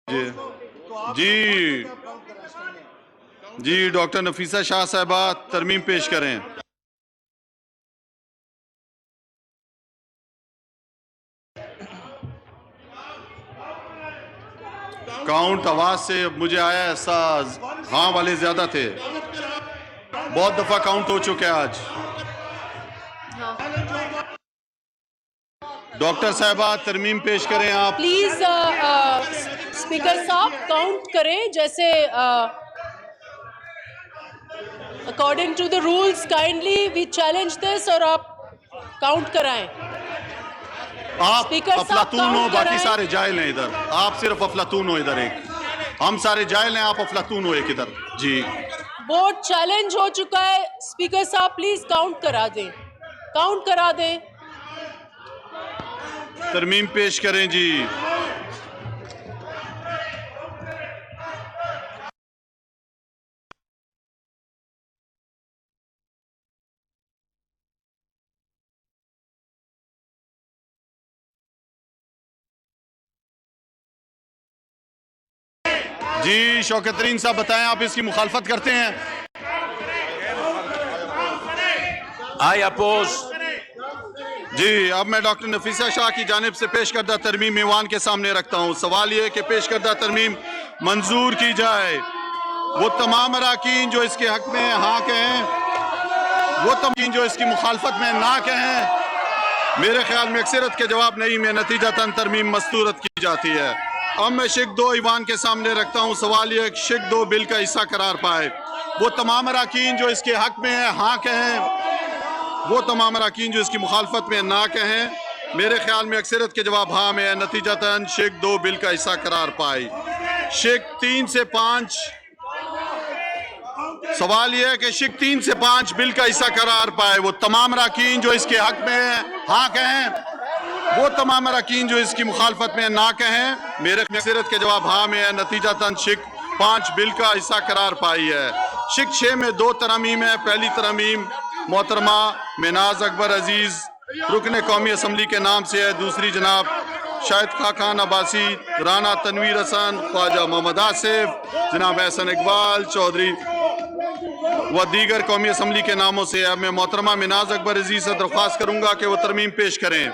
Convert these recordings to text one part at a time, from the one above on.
जी जी जी doctor Nafisa Shah साहबा तरमीम पेश करें। काउंट आवाज से मुझे आया ऐसा हाँ वाले ज्यादा थे। बहुत दफा काउंट हो चुके हैं आज। डॉक्टर साहबा तरमीम पेश करें आप प्लीज। स्पीकर साहब काउंट करें जैसे according to the rules. Kindly we challenge this और आप काउंट कराएं। आप स्पीकर साहब अफलातून हो, काउंट बाकी कराएं। सारे जाहिल हैं इधर। आप सिर्फ अफलातून हो इधर, एक हम सारे जाहिल हैं, आप अफलातून हो एक इधर। जी बोर्ड चैलेंज हो चुका है। स्पीकर साहब प्लीज काउंट करा दें, काउंट करा दें। तरमीम पेश करें जी। जी शौकत तरीन साहब बताएं, आप इसकी मुखालफत करते हैं? आई अपोज। जी अब मैं डॉक्टर नफीसा शाह की जानिब से पेश करदा तरमीम ईवान के सामने रखता हूँ। सवाल यह कि पेश करदा तरमीम मंजूर की जाए। वो तमाम अराकीन जो इसके हक में हाँ कहें, वो तमाम जो इसकी मुखालफत में ना कहें। मेरे ख्याल में अक्सरत के जवाब नहीं में नतीजतन तरमीम मस्तूरत की जाती है। अब मैं शिक 2 ईवान के सामने रखता हूँ। सवाल यह शिक 2 बिल का हिस्सा करार पाए। वो तमाम अराकीन जो इसके हक में है हाँ कहें, वो तमाम अराकीन जो इसकी मुखालफत में ना कहें। मेरे ख्याल में अक्सरत के जवाब हाँ में है, नतीजतन शिक 2 बिल का हिस्सा करार पाए। शिक 3 से 5। सवाल यह है कि शिक 3 से 5 बिल का हिस्सा करार पाए। वो तमाम अराकीन जो इसके हक में है हाँ कहें, वो तमाम अराकीन जो इसकी मुखालफत में ना कहें। मेरे अक्सरत के जवाब हाँ में है, नतीजतन शिक 5 बिल का हिस्सा करार पाई है। शिक 6 में 2 तरमीम है। पहली तरमीम मोहतरमा मिनाज अकबर अजीज रुकन कौमी असम्बली के नाम से है। दूसरी जनाब शाहिद खान अब्बासी, राना तनवीर हसन, ख्वाजा मोहम्मद आसिफ, जनाब एहसन इकबाल चौधरी व दीगर कौमी असम्बली के नामों से है। मैं मोहतरमा मिनाज अकबर अजीज से दरख्वास्त करूंगा कि वो तरमीम पेश करें।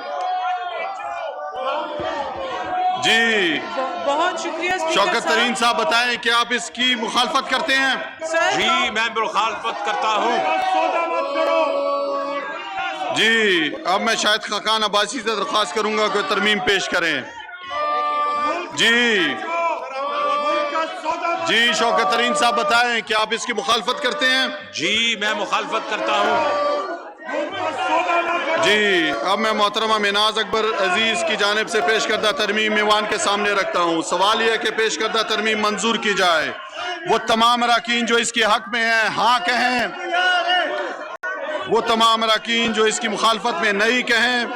जी बहुत शुक्रिया शौकत तरीन साहब बताएं कि आप इसकी मुखालफत करते हैं? जी मैं मुखालफत करता हूँ। जी अब मैं शाहिद खान अब्बासी से दरख्वास्त करूंगा कि तरमीम पेश करें। जी जी शौकत तरीन साहब बताएं कि आप इसकी मुखालफत करते हैं? जी मैं मुखालफत करता हूँ। जी अब मैं मोहतरमा मिनाज अकबर अजीज की जानिब से पेश करदा तरमीम ईवान के सामने रखता हूँ। सवाल यह है कि पेश करदा तरमीम मंजूर की जाए। वो तमाम अराकीन जो इसके हक में हैं हाँ कहें, वो तमाम अराकीन जो इसकी मुखालफत में नहीं कहें।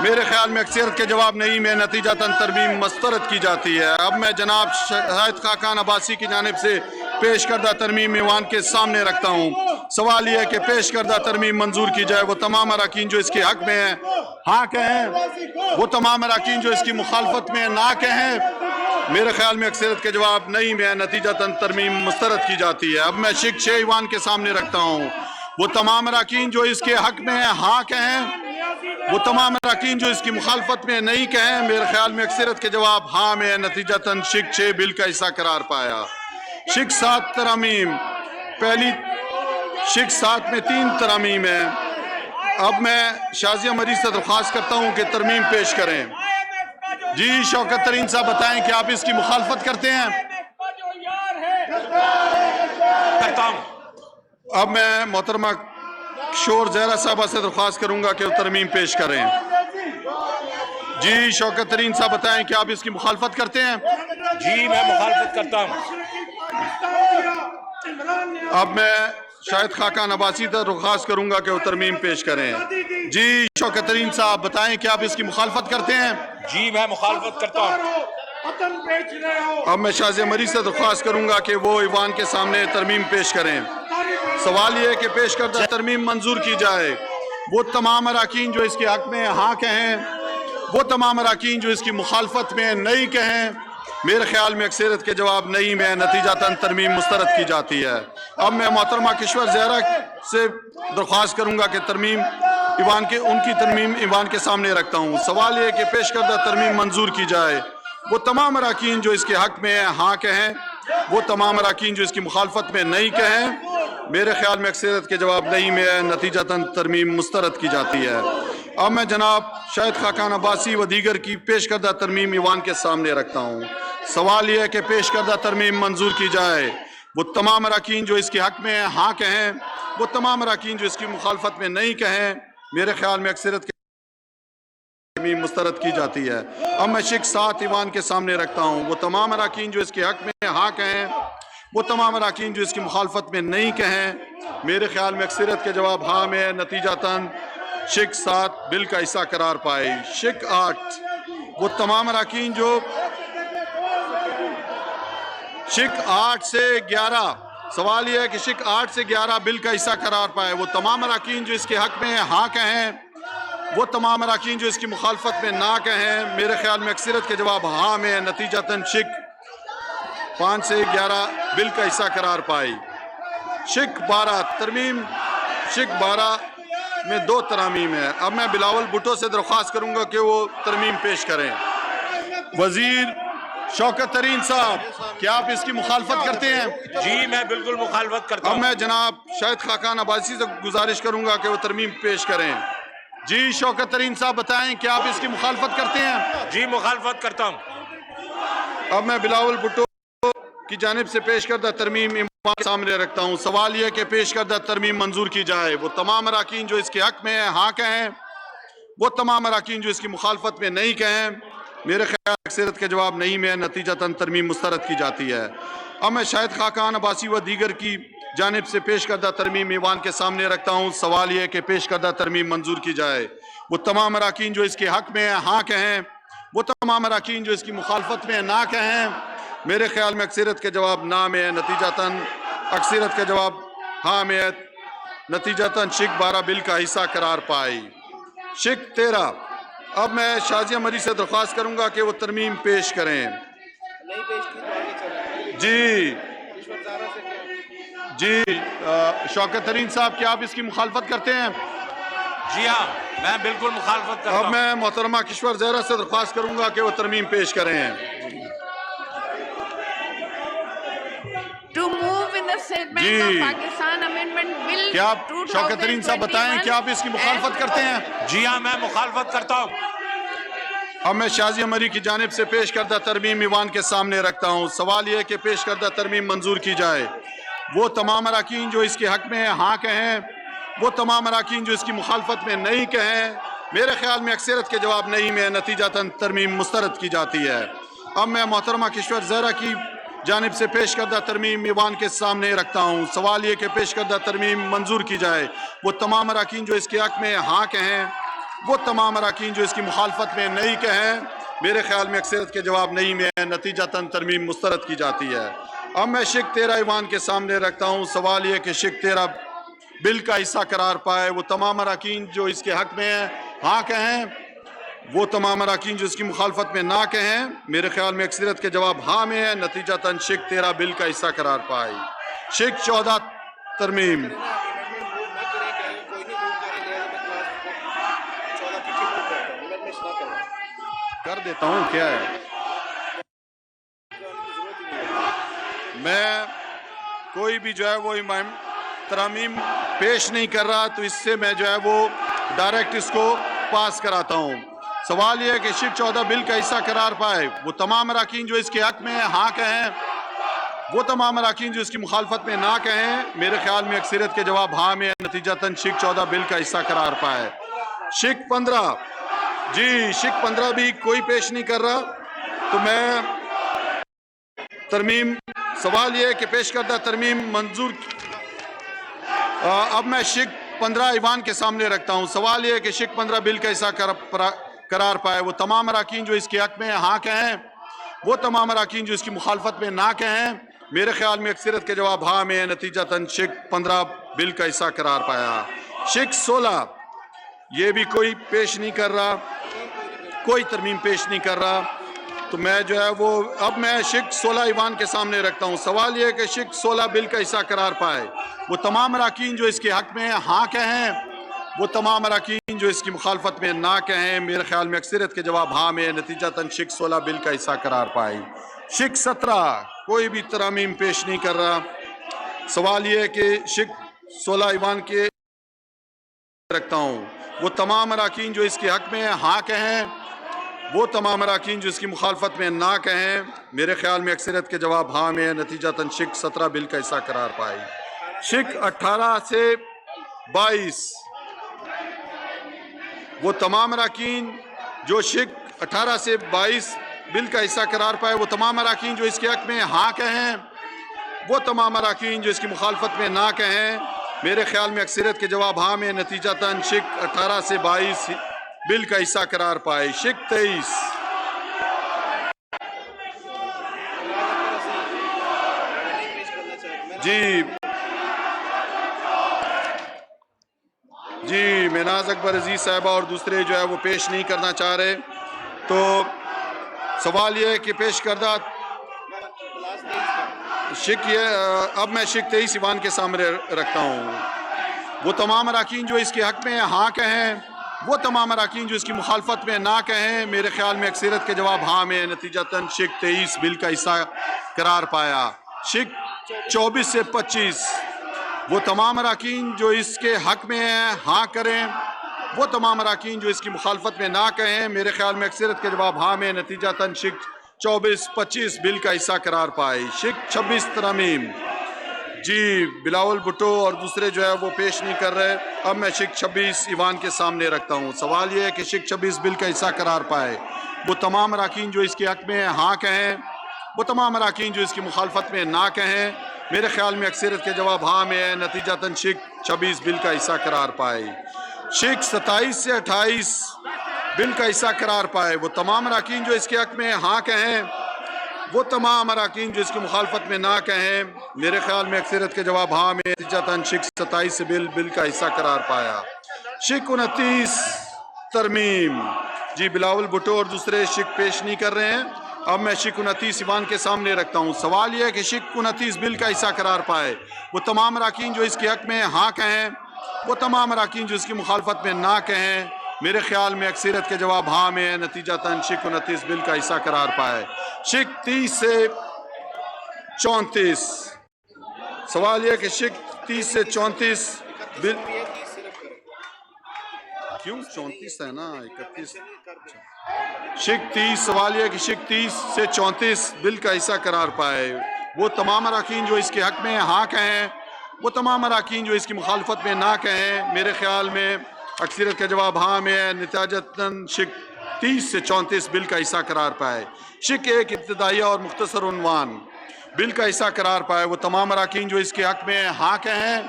मेरे ख्याल में अक्सरत के जवाब नहीं में नतीजतन तरमीम मस्तरद की जाती है। अब मैं जनाब शाहिद खान अब्बासी की जानिब से पेश करदा तरमीम ईवान के सामने रखता हूँ। सवाल यह है कि पेश करदा तरमीम मंजूर की जाए। वो तमाम अराकीन जो इसके हक में हैं हाँ कहें, वो तमाम अराकीन जो इसकी मुखालफत में ना कहें। मेरे ख्याल में अक्सरत के जवाब नहीं में नतीजतन तरमीम मुस्तरद की जाती है। अब मैं शिक 6 ईवान के सामने रखता हूँ। वो तमाम अराकीन जो इसके हक में है हाँ कहें, वो तमाम अराकीन जो इसकी मुखालफत में नहीं कहें। मेरे ख्याल में अक्सरत के जवाब हाँ में नतीजतन शिक 6 बिल का हिस्सा करार पाया। शिक 7 तरमीम। पहली शिक 7 में 3 तरमीम है। अब मैं शाजिया मरीज से दरख्वास्त करता हूँ कि तरमीम पेश करें। जी शौकत तरीन साहब बताएं कि आप इसकी मुखालफत करते हैं? करता हूँ। अब मैं मोहतरमा शोर जहरा साहबा से दरख्वास्त करूंगा कि वो तरमीम पेश करें। जी शौकत तरीन साहब बताएं कि आप इसकी मुखालफत करते हैं? जी मैं मुखालफत करता हूँ। अब मैं शाहिद खान अब्बासी से दरख्वास्त करूंगा कि वो तरमीम पेश करें। जी शौकत तरीन साहब बताएं कि आप इसकी मुखालफत करते हैं? जी मैं मुखालफत करता हूँ। अब मैं शाजिया मरीज से दरख्वास्त करूंगा कि वो ईवान के सामने तरमीम पेश करें। सवाल यह है कि पेश करदा तरमीम मंजूर की जाए। वो तमाम अराकीन जो इसके हक में हाँ कहें, वो तमाम अराकीन जो इसकी मुखालफत में नहीं कहें। मेरे ख्याल में अक्सरियत के जवाब नहीं में नतीजातन तरमीम मुस्तरद की जाती है। अब मैं मोहतरमा किश्वर ज़हरा से दरख्वास्त करूँगा कि तरमीम उनकी तरमीम ईवान के सामने रखता हूँ। सवाल ये कि पेश करदा तरमीम मंजूर की जाए। वो तमाम अराकीन जो इसके हक़ में हाँ कहें, वो तमाम अराकीन जो इसकी मुखालफत में नहीं कहें। मेरे ख्याल में अक्सरियत के जवाब नहीं में नतीजतन तरमीम मुस्तरद की जाती है। अब मैं जनाब शाहिद खाकान अब्बासी व दीगर की पेश करदा तरमीम ईवान के सामने रखता हूँ। सवाल यह है कि पेश करदा तरमीम मंजूर की जाए। वो तमाम अराकीन जो इसके हक़ में हाँ कहें, वो तमाम अराकीन जो इसकी मुखालफत में नहीं कहें। मेरे ख्याल में अक्सरियत के तरमीम मुस्तरद की जाती है। अब मैं शिक 7 ईवान के सामने रखता हूँ। वो तमाम अराकीन जो इसके हक़ में हाँ कहें, वो तमाम अराकीन जो इसकी मुखालफत में नहीं कहें। मेरे ख्याल में अक्सरियत के जवाब हाँ में नतीजतन शिक 7 बिल का हिस्सा करार पाए। शिक 8 वो तमाम अराकीन जो शिक 8 से 11, सवाल यह है कि शिक 8 से 11 बिल का हिस्सा करार पाए। वो तमाम अराकीन जो इसके हक़ में हाँ कहें, वो तमाम अराकीन जो इसकी मुखालफत में ना कहें। मेरे ख्याल में अक्सरियत के जवाब हाँ में नतीजतन शिक 5 से 11 बिल का हिस्सा करार पाई। शिक 12 तरमीम शिक 12 में 2 तरामीम है। अब मैं बिलावल भुट्टो से दरख्वास्त करूंगा कि वो तरमीम पेश करें। वजीर शौकत तरीन साहब, क्या आप इसकी मुखालफत करते हैं? जी मैं बिल्कुल मुखालफत करता अब हूँ। मैं जनाब शाहिद खाकान अब्बासी से गुजारिश करूंगा कि वो तरमीम पेश करें। जी शौकत तरीन साहब बताएं, क्या आप इसकी मुखालफत करते हैं? जी मुखालफत करता हूँ। अब मैं बिलावल भुट्टो की जानिब से पेश करदा तरमीम ईवान के सामने रखता हूँ। सवाल यह कि पेश करदा तरमीम मंजूर की जाए। वो तमाम अराकीन जो इसके हक़ में हाँ कहें, वो तमाम अराकीन जो इसकी मुखालफत में नहीं कहें। मेरे ख्याल अक्सरियत के जवाब नहीं में नतीजतन तरमीम मुस्तरद की जाती है। अब मैं शाहिद खाकान अब्बासी व दीगर की जानिब से पेश करदा तरमीम ईवान के सामने रखता हूँ। सवाल यह कि पेश करदा तरमीम मंजूर की जाए। वो तमाम अराकीन जो इसके हक़ में हाँ कहें, वो तमाम अराकीन जो इसकी मुखालफत में ना कहें। मेरे ख्याल में अक्सरियत के जवाब ना में नतीजतन अक्सरियत के जवाब हाँ में नतीजतन शिक 12 बिल का हिस्सा करार पाई। शिक 13 अब मैं शाजिया मरी से दरख्वास्त करूंगा कि वो तरमीम पेश करें। जी जी शौकत तरीन साहब, क्या आप इसकी मुखालफत करते हैं? जी हाँ मैं बिल्कुल मुखालफत करता अब हूँ। मैं मोहतरमा किश्वर ज़हरा से दरख्वास्त करूंगा कि वो तरमीम पेश करें। To move in the statement ji. of Pakistan Amendment Bill क्या आप शौकत तरीन साहब बताएं, क्या आप इसकी मुखालफत करते हैं? जी हाँ मैं मुखालफत करता हूँ। अब मैं शाजिया मरी की जानिब से पेश करदा तरमीम ईवान के सामने रखता हूँ। सवाल यह है कि पेश करदा तरमीम मंजूर की जाए। वो तमाम अराकीन जो इसके हक़ में हाँ कहें, वो तमाम अराकीन जो इसकी मुखालफत में नहीं कहें। मेरे ख्याल में अक्सरियत के जवाब नहीं में नतीजतन तरमीम मुस्तरद की जाती है। अब मैं मोहतरमा किश्वर ज़हरा की जानिब से पेश करदा तरमीम ईवान के सामने रखता हूँ। सवाल ये कि पेश करदा तरमीम मंजूर की जाए। वो तमाम अराकीन जो इसके हक़ में हाँ कहें, वो तमाम अराकीन जो इसकी मुखालफत में नहीं कहें। मेरे ख्याल में अक्सरियत के जवाब नहीं में नतीजतन तरमीम मुस्तरद की जाती है। अब मैं शिक 13 ईवान के सामने रखता हूँ। सवाल ये कि शिक 13 बिल का हिस्सा करार पाए। वो तमाम अराकीन जो इसके हक़ में हाँ कहें, वो तमाम अराकीन जो इसकी मुखालफत में ना कहें। मेरे ख्याल में अक्सरियत के जवाब हाँ में है। नतीजतन शिक 13 बिल का हिस्सा करार पाई। शिक 14 तरमीम कर देता हूँ। क्या है, मैं कोई भी जो है वो तरामीम पेश नहीं कर रहा, तो इससे मैं जो है वो डायरेक्ट इसको पास कराता हूँ। सवाल यह है कि शिक 14 बिल का हिस्सा करार पाए। वो तमाम अराकीन जो इसके हक़ में हाँ कहें, वो तमाम अराकीन जो इसकी मुखालफत में ना कहें। मेरे ख्याल में अक्सरियत के जवाब हाँ में नतीजतन शिक 14 बिल का हिस्सा करार पाए। शिक 15 जी शिक 15 भी कोई पेश नहीं कर रहा, तो मैं तरमीम सवाल यह है कि पेश करदा तरमीम मंजूर। अब मैं शिक 15 ईवान के सामने रखता हूँ। सवाल यह है कि शिक 15 बिल का हिस्सा करार पाए। वो तमाम अराकीन जो इसके हक़ में हाँ कहें, वो तमाम अराकीन जो इसकी मुखालफत में ना कहें। मेरे ख्याल में अक्सरियत के जवाब हाँ में नतीजतन शिक 15 बिल का हिस्सा करार पाया। शिक 16 ये भी कोई पेश नहीं कर रहा, कोई तरमीम पेश नहीं कर रहा। तो मैं जो है वो अब मैं शिक 16 ईवान के सामने रखता हूँ। सवाल यह है कि शिक 16 बिल का हिस्सा करार पाए वो तमाम अरकान जो इसके हक में हाँ कहें, वो तमाम अरकान जो इसकी मुखालफत में ना कहें। मेरे ख्याल में अक्सरियत के जवाब हाँ में, नतीजतन शिक 16 बिल का हिस्सा करार पाए। शिक 17 कोई भी तरामीम पेश नहीं कर रहा। सवाल यह है कि शिक 16 ईवान के रखता हूँ वो तमाम अरकान जो इसके हक में हाँ कहें, वो तमाम अरकान जो इसकी मुखालफत में ना कहें। मेरे ख्याल में अक्सरियत के जवाब हाँ में, नतीजतन शिक 17 बिल का हिस्सा करार पाए। शिक 18 से 22 वो तमाम अरकान जो शिक 18 से 22 बिल का हिस्सा करार पाए, वो तमाम अरकान जो इसके हक में हाँ कहें, वो तमाम अरकान जो इसकी मुखालफत में ना कहें। मेरे ख्याल में अक्सरियत के जवाब हाँ में, नतीजतन शिक 18 से 22 बिल का हिस्सा करार पाए। शिक 23 जी मेनाज अकबर अजीज साहिबा और दूसरे जो है वो पेश नहीं करना चाह रहे। तो सवाल यह है कि पेश करदा शिक ये अब मैं शिक 23 ईवान के सामने रखता हूँ। वो तमाम अरकान जो इसके हक में हाँ कहें, वो तमाम अरकान जो इसकी मुखालफत में ना कहें। मेरे ख्याल में अक्सरियत के जवाब हाँ में, नतीजतन शिक 23 बिल का हिस्सा करार पाया। शिक 24 से 25 वो तमाम अरकान जो इसके हक में हैं हाँ करें, वो तमाम अरकान जो इसकी मुखालफत में ना कहें। मेरे ख्याल में अक्सरियत के जवाब हाँ में, नतीजतन शिक 24-25 बिल का हिस्सा करार पाए। शिक 26 तरमीम जी बिलावल भुट्टो और दूसरे जो है वो पेश नहीं कर रहे। अब मैं शिक 26 ईवान के सामने रखता हूँ। सवाल ये है कि शिक 26 बिल का हिस्सा करार पाए वो तमाम अरकान जो इसके हक में हाँ कहें, वो तमाम अरकान जो इसकी मुखालफत में ना कहें। मेरे ख्याल में अक्सरियत के जवाब हाँ में है, नतीजतन शिक 26 बिल का हिस्सा करार पाए। शिक 27 से 28 बिल का हिस्सा करार पाए वो तमाम अरकान जो इसके हक में हाँ कहें, वो तमाम अरकान जो इसकी मुखालफत में ना कहें। मेरे ख्याल में अक्सरियत के जवाब हाँ में, नतीजतन शिक 27 बिल का हिस्सा करार पाया। शिक 29 तरमीम जी बिलावल भुट्टो और दूसरे शिक पेश नहीं कर रहे हैं। अब मैं शिक 29 ईवान के सामने रखता हूँ। सवाल यह है कि शिक 29 बिल का हिस्सा करार पाए वो तमाम अरकान जो इसके हक में हाँ कहें, वो तमाम अरकान जो इसकी मुखालफत में ना कहें। मेरे ख्याल में अक्सरियत के जवाब हाँ में, नतीजतन शिक 29 बिल का हिस्सा करार पाए। शिक 30 से 34 सवाल यह कि शिक 30 से 34 बिल क्यों 34 है ना 31 शिक 30 सवाल यह कि शिक 30 से 34 बिल का हिस्सा करार पाए वो तमाम अरकान जो इसके हक में हाँ कहें, वो तमाम अरकान जो इसकी मुखालफत में ना कहें। मेरे ख्याल में अक्सरियत का जवाब हाँ में है, नतीजतन शिक 30 से 34 बिल का हिस्सा करार पाए। शिक 1 इब्तिदाइया और मुख्तसर उन्वान बिल का हिस्सा करार पाए वो तमाम अरकान जो इसके हक में हाँ कहें,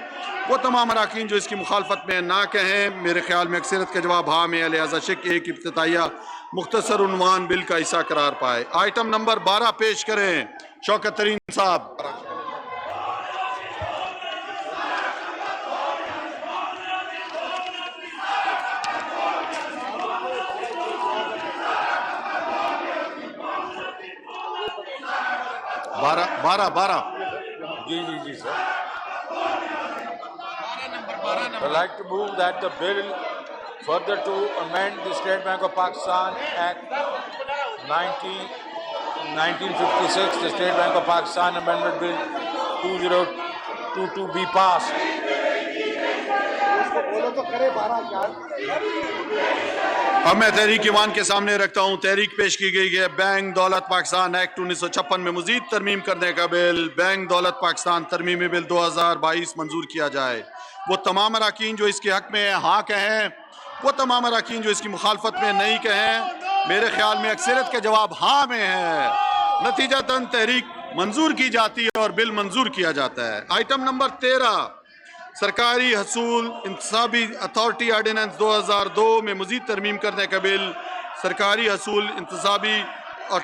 वो तमाम अरकान जो इसकी मुखालफत में ना कहें। मेरे ख्याल में अक्सरियत का जवाब हाँ में है, लिहाजा शिक 1 इब्तिदाइया मुख्तसर उन्वान बिल का हिस्सा करार पाए। आइटम नंबर 12 पेश करें शौकत तरीन साहब। बारह जी sir. I'd like to move that the bill further to amend the State Bank of Pakistan Act 1956, the State Bank of Pakistan Amendment Bill 2022 be passed. अब मैं तहरीक ईवान के सामने रखता हूँ। तहरीक पेश की गई है बैंक दौलत पाकिस्तान एक्ट 1956 में मजीद तरमीम करने का बिल। बैंक दौलत पाकिस्तान तरमीमी बिल 2022 मंजूर किया जाए। वो तमाम अरकान जो इसके हक में हाँ कहें, वो तमाम अरकान जो इसकी मुखालफत में नहीं कहें। मेरे ख्याल में अक्सरियत के जवाब हाँ में है, नतीजतन तहरीक मंजूर की जाती है और बिल मंजूर किया जाता है। आइटम नंबर 13 सरकारी हसूल इंतसाबी अथॉरिटी ऑर्डिनेंस 2002 में मजीद तरमीम करने का बिल। सरकारी हसूल इंतसाबी और